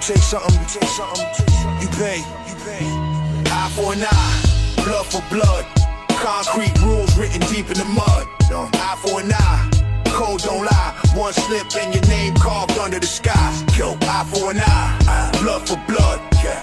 take something, you pay. Eye for an eye, blood for blood. Concrete rules written deep in the mud. Eye for an eye, code don't lie. One slip and your name carved under the sky. Yo, eye for an eye, blood for blood.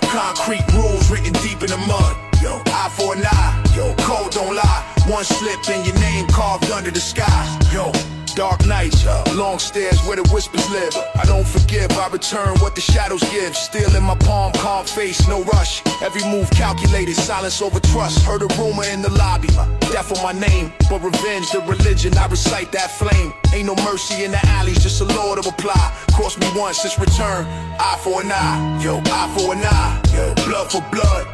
Concrete rules written deep in the mud. Yo, eye for an eye, yo, code don't lie. One slip and your name carved under the sky. Yo, dark nights, long stairs where the whispers live. I don't forgive, I return what the shadows give. Still in my palm, calm face, no rush. Every move calculated, silence over trust. Heard a rumor in the lobby, death on my name. But revenge, the religion, I recite that flame. Ain't no mercy in the alleys, just a law to apply. Cross me once, it's return. Eye for an eye, yo, eye for an eye, yo, blood for blood.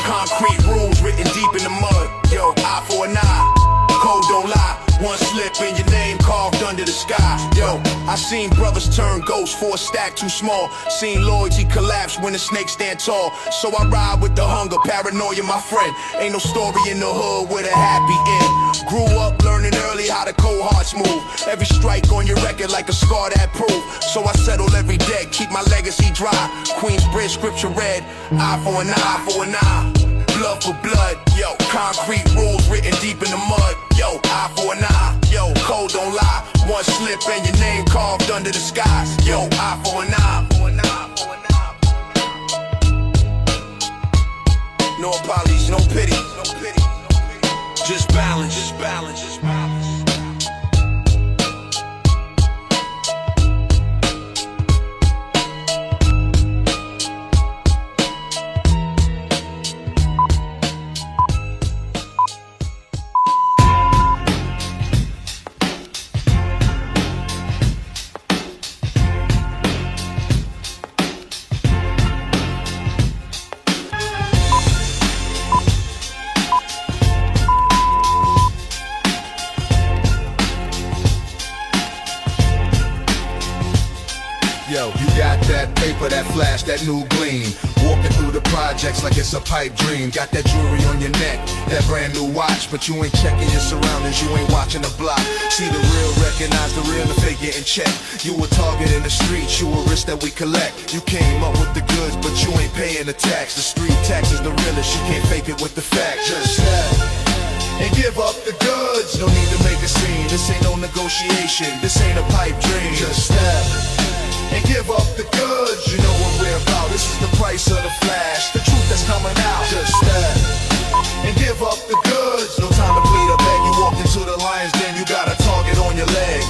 Concrete rules written deep in the mud. Yo, eye for an eye, code don't lie. One slip and your name carved under the sky. Yo, I seen brothers turn ghosts for a stack too small. Seen loyalty collapse when the snakes stand tall. So I ride with the hunger, paranoia my friend. Ain't no story in the hood with a happy end. Grew up learning early how the cold hearts move. Every strike on your record like a scar that prove. So I settle every day, keep my legacy dry. Queensbridge scripture read, eye for an eye, for an eye. Blood for blood, yo, concrete rules written deep in the mud. Yo, eye for an eye, yo, code don't lie. One slip and your name carved under the skies. Yo, eye for an eye, for an eye, for an eye. No apologies, no pity, no pity. Just balance, just balance, just balance. Yo, you got that paper, that flash, that new gleam. Walking through the projects like it's a pipe dream. Got that jewelry on your neck, that brand new watch. But you ain't checking your surroundings, you ain't watching the block. See the real, recognize the real, the fake getting checked. You a target in the streets, you a risk that we collect. You came up with the goods, but you ain't paying the tax. The street tax is the realest, you can't fake it with the facts. Just and give up the goods. No need to make a scene, this ain't no negotiation. This ain't a pipe dream. Just step and give up the goods. You know what we're about, this is the price of the flash. The truth that's coming out. Just step and give up the goods. No time to plead or beg. You walked into the lion's den, you got a target on your leg.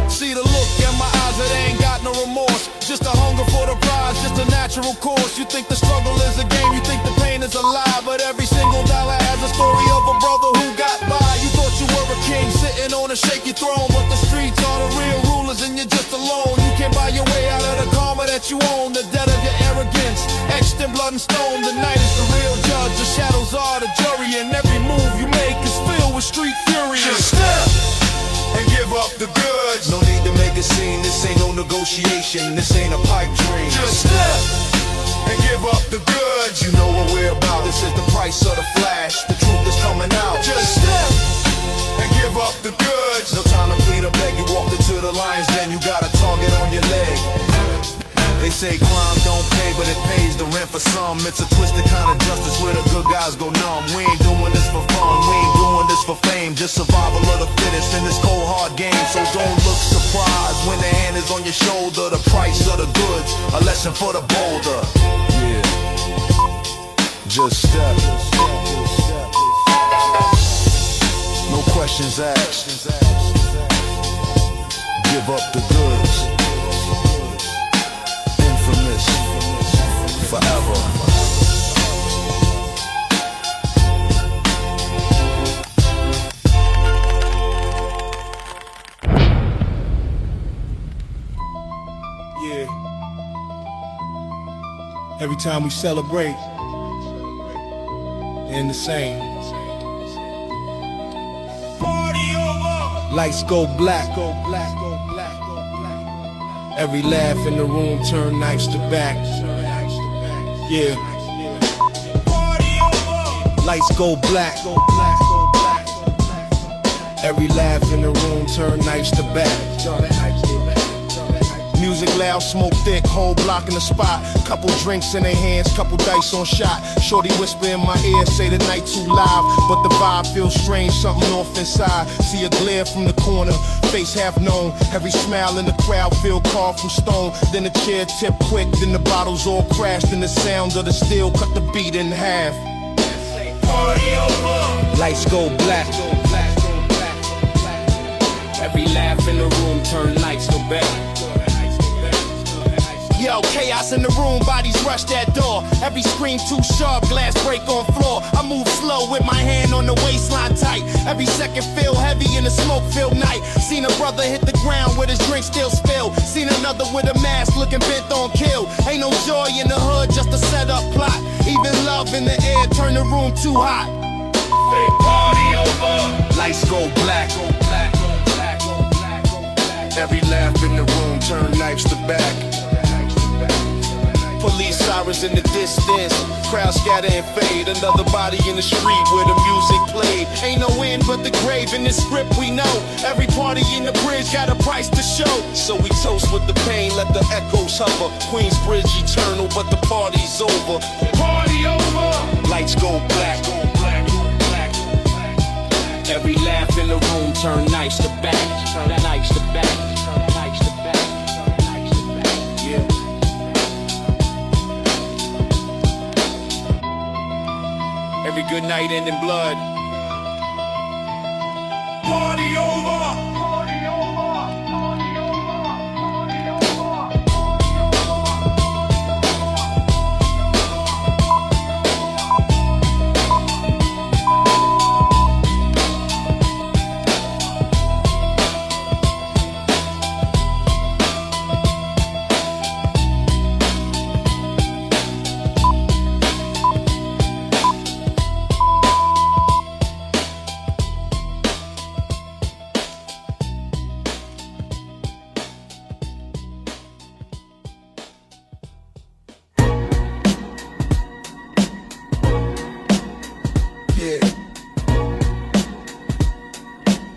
See the look in my eyes, it ain't got no remorse. Just a hunger for the prize, just a natural course. You think the struggle is a game, you think the pain is a lie. But every single dollar has a story of a brother who got by. You thought you were a king sitting on a shaky throne, but the streets are the real rulers and you're just alone. You can't buy your way out of the karma that you own. The debt of your arrogance, etched in blood and stone. The night is the real judge, the shadows are the jury. And every move you make is filled with street fury. Just step and give up the goods. No need to make a scene, this ain't no negotiation. This ain't a pipe dream. Just step and give up the goods. You know what we're about, this is the price of the flash. The truth is coming out. Just step and give up the goods. No time to plead or beg. You walked into the lion's den, you got a target on your leg. They say crime don't pay, but it pays the rent for some. It's a twisted kind of justice where the good guys go numb. We ain't doing this for fun, we ain't doing this for fame. Just survival of the fittest in this cold hard game. So don't look surprised when the hand is on your shoulder. The price of the goods, a lesson for the bolder. Yeah, just step. No questions asked. Give up the goods. Infamous forever. Yeah. Every time we celebrate, in the same. Party over. Lights go black. Every laugh in the room turn knives to back. Yeah. Lights go black. Every laugh in the room turn knives to back. Music loud, smoke thick, whole block in the spot. Couple drinks in their hands, couple dice on shot. Shorty whisper in my ear, say the night too loud, but the vibe feels strange, something off inside. See a glare from the corner, face half known. Every smile in the crowd feel carved from stone. Then the chair tip quick, then the bottles all crashed, and the sound of the steel cut the beat in half. Party over. Lights go black. Every laugh in the room turn lights to back. Yo, chaos in the room, bodies rush that door. Every scream too sharp, glass break on floor. I move slow with my hand on the waistline tight. Every second feel heavy in the smoke-filled night. Seen a brother hit the ground with his drink still spilled. Seen another with a mask looking bent on kill. Ain't no joy in the hood, just a set-up plot. Even love in the air, turn the room too hot. Hey, party over. Lights go black. Every laugh in the room turn knives to back. Police sirens in the distance, crowd scatter and fade. Another body in the street where the music played. Ain't no end but the grave in this script we know. Every party in the bridge got a price to show. So we toast with the pain, let the echoes hover. Queens Bridge eternal, but the party's over. Party over. Lights go black. Every laugh in the room turn nights to back. Turn nights to back. Turn nights to back. Turn nights to back. Yeah. Every good night end in blood. Party over.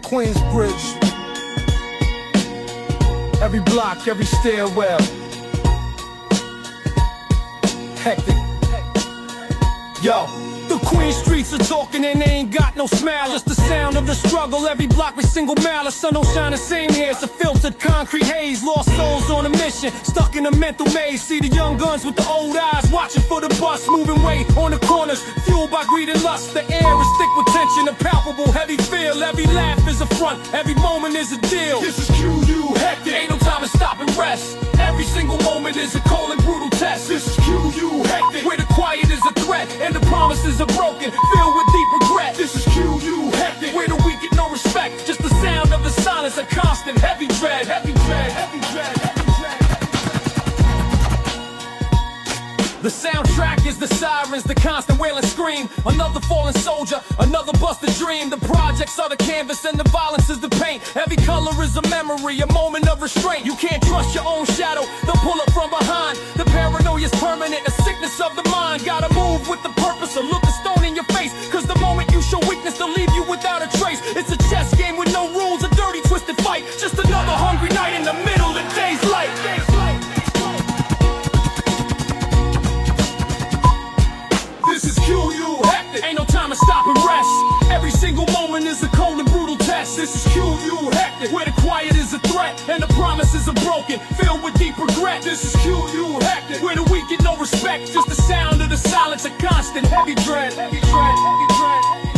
Queens Bridge. Every block, every stairwell. Hectic. Yo. The Queen streets are talking and they ain't got no smile. Just the sound of the struggle, every block with single mile. The sun don't shine the same here, it's a filtered concrete haze. Lost souls on a mission, stuck in a mental maze. See the young guns with the old eyes, watching for the bus. Moving weight on the corners, fueled by greed and lust. The air is thick with tension, a palpable heavy feel. Every laugh is a front, every moment is a deal. This is QU hectic. Ain't no time to stop and rest. Every single moment is a cold and brutal test. This is QU hectic. Where the quiet is a threat and the promises are broken, filled with deep regret. This is QU hectic. Where the weak get no respect, just the sound of the silence, a constant heavy dread. Heavy dread, heavy dread, heavy dread. The soundtrack is the sirens, the constant wail and scream. Another fallen soldier, another busted dream. The projects are the canvas and the violence is the paint. Every color is a memory, a moment of restraint. You can't trust your own shadow, they'll pull up from behind. The paranoia's permanent, a sickness of the mind. Gotta move with the purpose, or look a stone in your face. Cause the moment you show weakness, they'll leave you without a trace. It's a chess game with no rules, a dirty twisted fight. Just another hungry night in the middle of day's light. This is QU hectic. Ain't no time to stop and rest. Every single moment is a cold and brutal test. This is QU hectic. Where the quiet is a threat and the promises are broken, filled with deep regret. This is QU hectic. Where the weak get no respect, just the sound of the silence, a constant heavy dread. Heavy dread, heavy dread, heavy dread.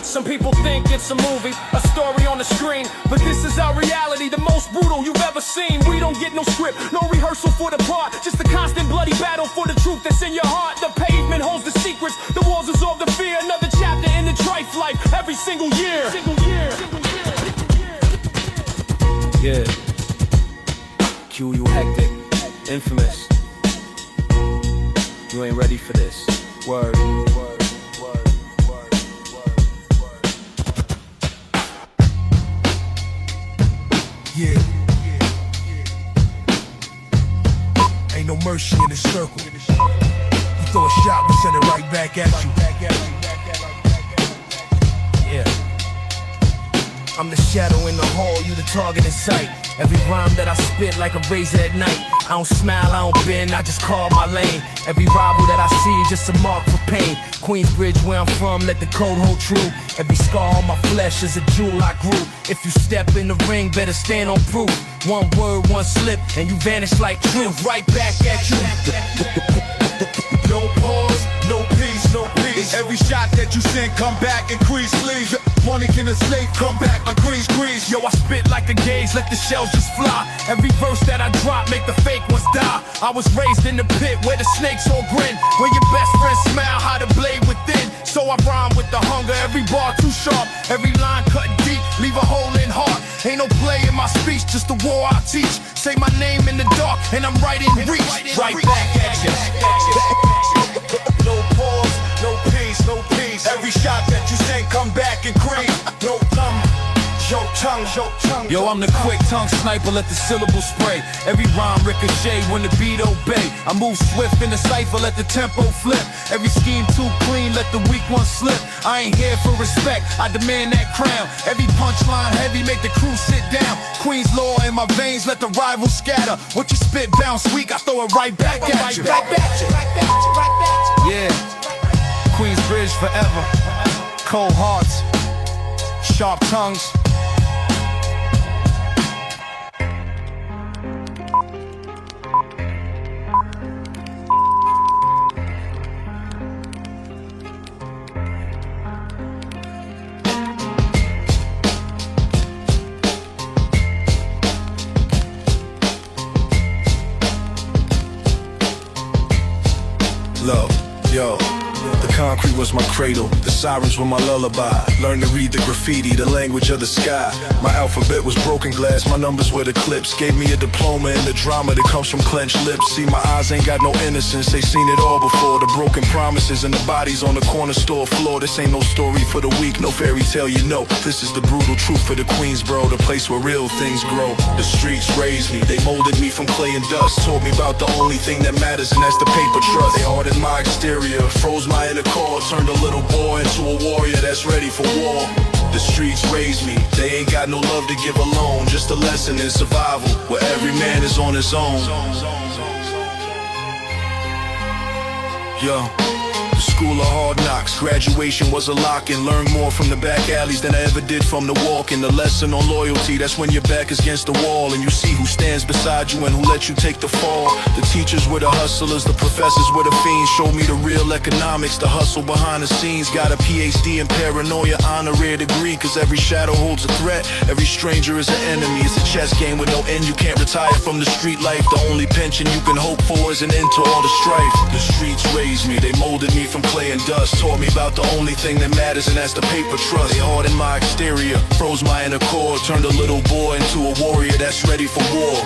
Some people think it's a movie, a story on the screen, but this is our reality, the most brutal you've ever seen. We don't get no script, no rehearsal for the part, just a constant bloody battle for the truth that's in your heart. The pavement holds the secrets, the walls absorb the fear. Another chapter in the trife life, every single year. Yeah. QU hectic, infamous. You ain't ready for this. Word. Yeah. Ain't no mercy in this circle. You throw a shot, we send it right back at you. Yeah. I'm the shadow in the hall, you the target in sight. Every rhyme that I spit like a razor at night. I don't smile, I don't bend, I just carve my lane. Every rival that I see is just a mark for pain. Queensbridge, where I'm from, let the code hold true. Every scar on my flesh is a jewel I grew. If you step in the ring, better stand on proof. One word, one slip, and you vanish like truth. Right back at you. No pause, no peace, no peace. Every shot that you send, come back, increase sleeves. Money can escape, come back, increase grease. Yo, I spit like a gauge, let the shells just fly. Every verse that I drop, make the fake ones die. I was raised in the pit where the snakes all grin. Where your best friend smile, how the blade within. So I rhyme with the hunger, every bar too sharp. Every line cut deep, leave a hole in heart. Ain't no play in my speech, just the war I teach. Say my name in the dark, and I'm right in reach. Right back at you. No pause, no peace, no peace. Every shot that you send, come back and cream. No tongue. Yo, I'm the quick tongue sniper, let the syllable spray. Every rhyme ricochet when the beat obey. I move swift in the cipher, let the tempo flip. Every scheme too clean, let the weak one slip. I ain't here for respect, I demand that crown. Every punchline heavy, make the crew sit down. Queen's law in my veins, let the rivals scatter. What you spit bounce weak, I throw it right back at you. Yeah, Queensbridge forever. Cold hearts, sharp tongues. Love, yo. The concrete was my cradle, the sirens were my lullaby. Learned to read the graffiti, the language of the sky. My alphabet was broken glass, my numbers were the clips. Gave me a diploma in the drama that comes from clenched lips. See, my eyes ain't got no innocence, they seen it all before. The broken promises and the bodies on the corner store floor. This ain't no story for the weak, no fairy tale, you know. This is the brutal truth for the Queensboro, the place where real things grow. The streets raised me, they molded me from clay and dust. Taught me about the only thing that matters, and that's the paper trust. They hardened my exterior, froze my inner core. Turned a little boy into a warrior that's ready for war. The streets raised me, they ain't got no love to give alone. Just a lesson in survival, where every man is on his own. Yo, the school of hard knocks, graduation was a lock-in. Learned more from the back alleys than I ever did from the walk-in. The lesson on loyalty, that's when your back is against the wall and you see who stands beside you and who let you take the fall. The teachers were the hustlers, the professors were the fiends. Showed me the real economics, the hustle behind the scenes. Got a PhD in paranoia, honorary degree, cause every shadow holds a threat, every stranger is an enemy. It's a chess game with no end, you can't retire from the street life. The only pension you can hope for is an end to all the strife. The streets raised me, they molded me from clay and dust. Taught me about the only thing that matters, and that's the paper trust. They hardened my exterior, froze my inner core. Turned a little boy into a warrior that's ready for war.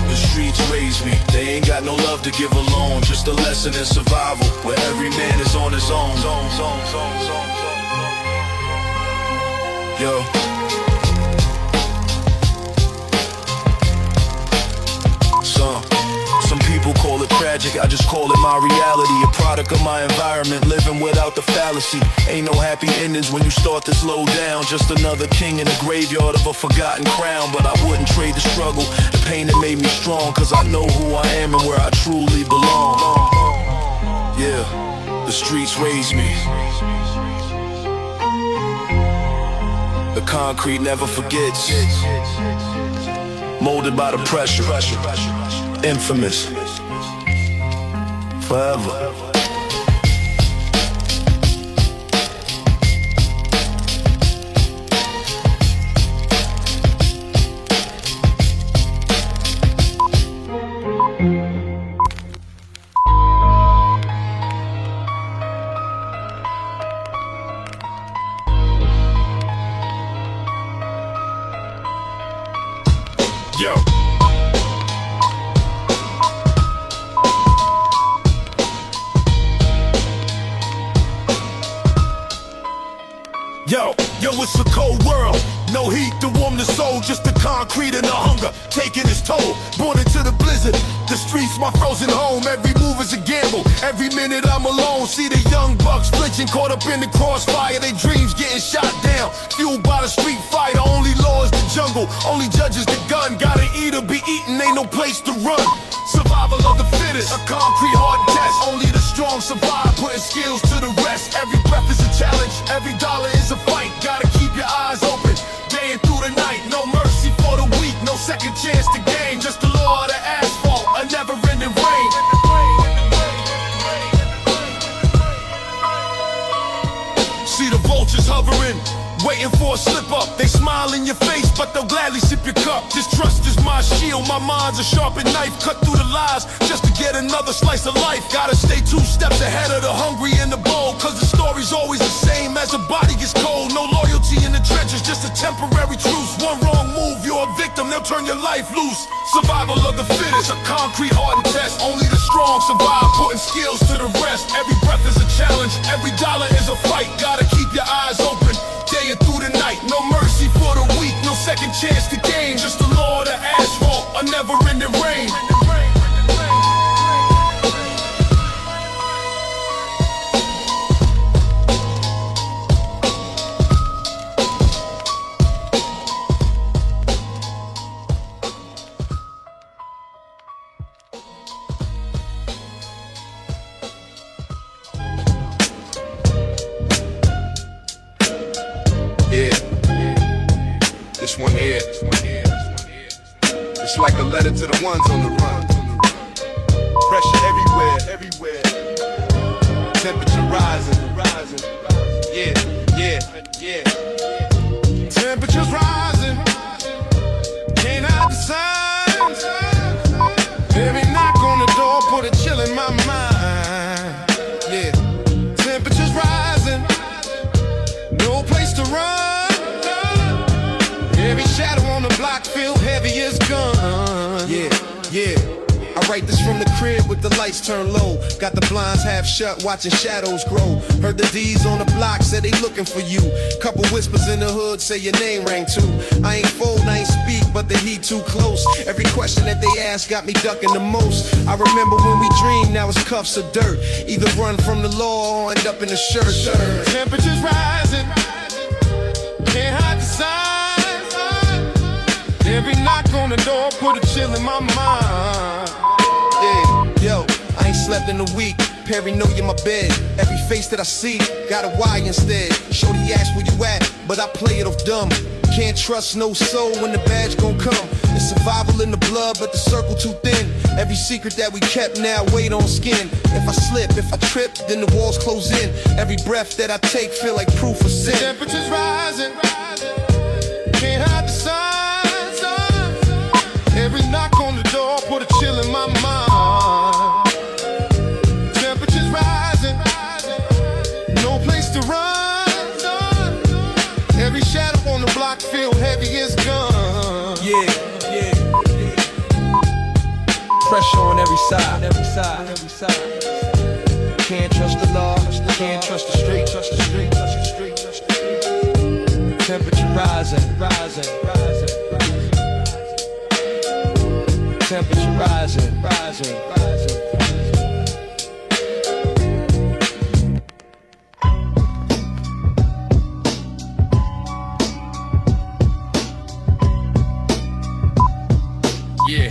The streets raised me, they ain't got no love to give alone. Just a lesson in survival, where every man is on his own. Yo. Some people call it tragic, I just call it my reality. A product of my environment, living without the fallacy. Ain't no happy endings when you start to slow down. Just another king in the graveyard of a forgotten crown. But I wouldn't trade the struggle, the pain that made me strong. Cause I know who I am and where I truly belong. Yeah, the streets raised me. The concrete never forgets. Molded by the pressure. Infamous. Forever. Yo. Yo, it's a cold world. No heat to warm the soul, just the concrete and the hunger taking its toll. Born into the blizzard, the streets, my frozen home. Every move is a gamble, every minute I'm alone. See the young bucks flinching, caught up in the crossfire. Their dreams getting shot down, fueled by the street fighter. Only law is the jungle, only judges the gun. Gotta eat or be eaten, ain't no place to run. Survival of the fittest, a concrete hard test. Only the strong survive, putting skills to the rest. Every breath is a challenge, every dollar is a fight. Gotta keep your eyes open, day and through the night. No mercy for the weak, no second chance to gain. Just the law of the asphalt, a never-ending rain. See the vultures hovering, waiting for a slip-up. They smile in your face, but they'll gladly sip your cup. Distrust is my shield, my mind's a sharpened knife. Cut through the lies, just to get another slice of life. Gotta stay 2 steps ahead of the hungry and the bold, cause the story's always the same as a body gets cold. No loyalty in the trenches, just a temporary truce. One wrong move, you're a victim, they'll turn your life loose. Survival of the fittest, a concrete hard test. Only the strong survive, putting skills to the rest. Every breath is a challenge, every dollar is a fight. Gotta keep your eyes open, day and through the night. No mercy for the weak, no second chance to gain. Just the law of the asphalt, a never-ending rain. This one here, it's like a letter to the ones on the run. Pressure everywhere, temperature rising. Yeah. Temperature's rising, can't hide the signs. Every knock on the door put a chill in my mind. Yeah, temperature's rising, no place to run. Every shadow on the block feel heavy as gun. Yeah. I write this from the crib with the lights turned low. Got the blinds half shut, watching shadows grow. Heard the D's on the block, said they looking for you. Couple whispers in the hood, say your name rang too. I ain't fold, I ain't speak, but the heat too close. Every question that they ask got me ducking the most. I remember when we dreamed, now it's cuffs of dirt. Either run from the law or end up in the shirt. Temperature's rising, can't hide the signs. Every knock on the door put a chill in my mind. Yeah, yo, I ain't slept in a week. Perry know you my bed. Every face that I see got a why instead. Shorty ask where you at, but I play it off dumb. Can't trust no soul when the badge gon' come. It's survival in the blood, but the circle too thin. Every secret that we kept now weighed on skin. If I slip, if I trip, then the walls close in. Every breath that I take feel like proof of sin. Temperature's rising, can't hide the signs. Every knock on the door put a chill in my mind. Temperature's rising, no place to run. Every shadow on the block feel heavy as gun. Yeah. Pressure on every side. Can't trust the law, can't trust the street. Temperature rising. Temperature rising. Yeah.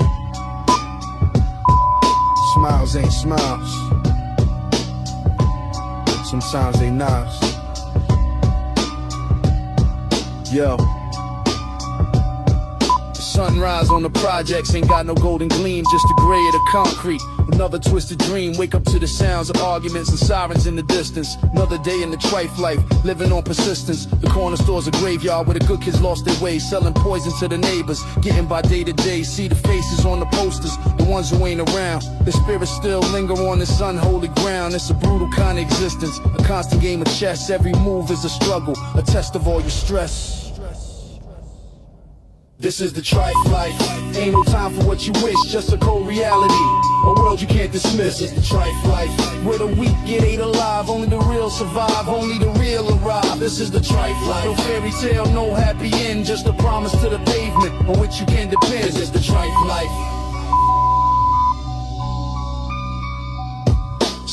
Smiles ain't smiles. Sometimes they nods. Yo. Sunrise on the projects, ain't got no golden gleam, just the gray of the concrete. Another twisted dream, wake up to the sounds of arguments and sirens in the distance. Another day in the trife life, living on persistence. The corner store's a graveyard where the good kids lost their way, selling poison to the neighbors, getting by day to day. See the faces on the posters, the ones who ain't around. The spirits still linger on this unholy ground. It's a brutal kind of existence, a constant game of chess. Every move is a struggle, a test of all your stress. This is the trife life. Ain't no time for what you wish, just a cold reality. A world you can't dismiss. This is the trife life. Where the weak get ate alive, only the real survive, only the real arrive. This is the trife life. No fairy tale, no happy end, just a promise to the pavement on which you can depend. This is the trife life.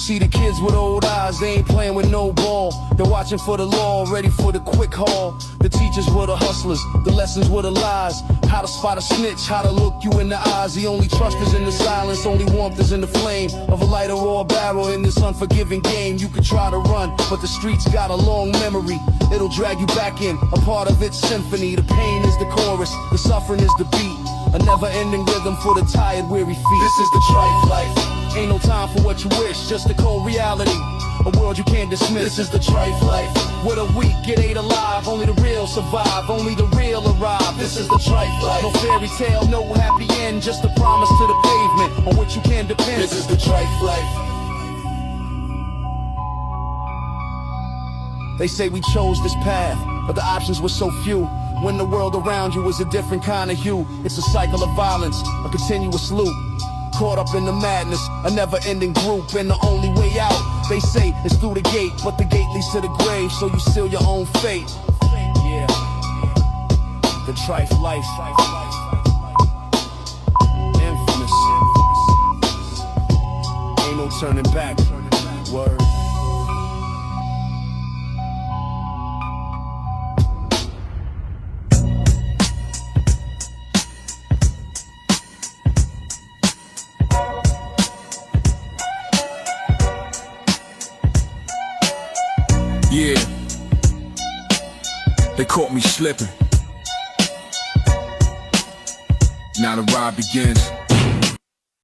See the kids with old eyes, they ain't playing with no ball. They're watching for the law, ready for the quick haul. The teachers were the hustlers, the lessons were the lies. How to spot a snitch, how to look you in the eyes. The only trust is in the silence, only warmth is in the flame of a lighter or a barrel in this unforgiving game. You could try to run, but the streets got a long memory. It'll drag you back in, a part of its symphony. The pain is the chorus, the suffering is the beat. A never-ending rhythm for the tired, weary feet. This is the trife life. Ain't no time for what you wish, just a cold reality. A world you can't dismiss. This is the trife life. With a weak, get ate alive. Only the real survive, only the real arrive. This is the trife life. No fairy tale, no happy end, just a promise to the pavement on which you can depend. This is the trife life. They say we chose this path, but the options were so few. When the world around you is a different kind of hue. It's a cycle of violence, a continuous loop. Caught up in the madness, a never-ending group. And the only way out, they say, is through the gate. But the gate leads to the grave, so you seal your own fate. Yeah, the trife life. Infamous. Ain't no turning back. Word. Yeah, they caught me slipping. Now the ride begins.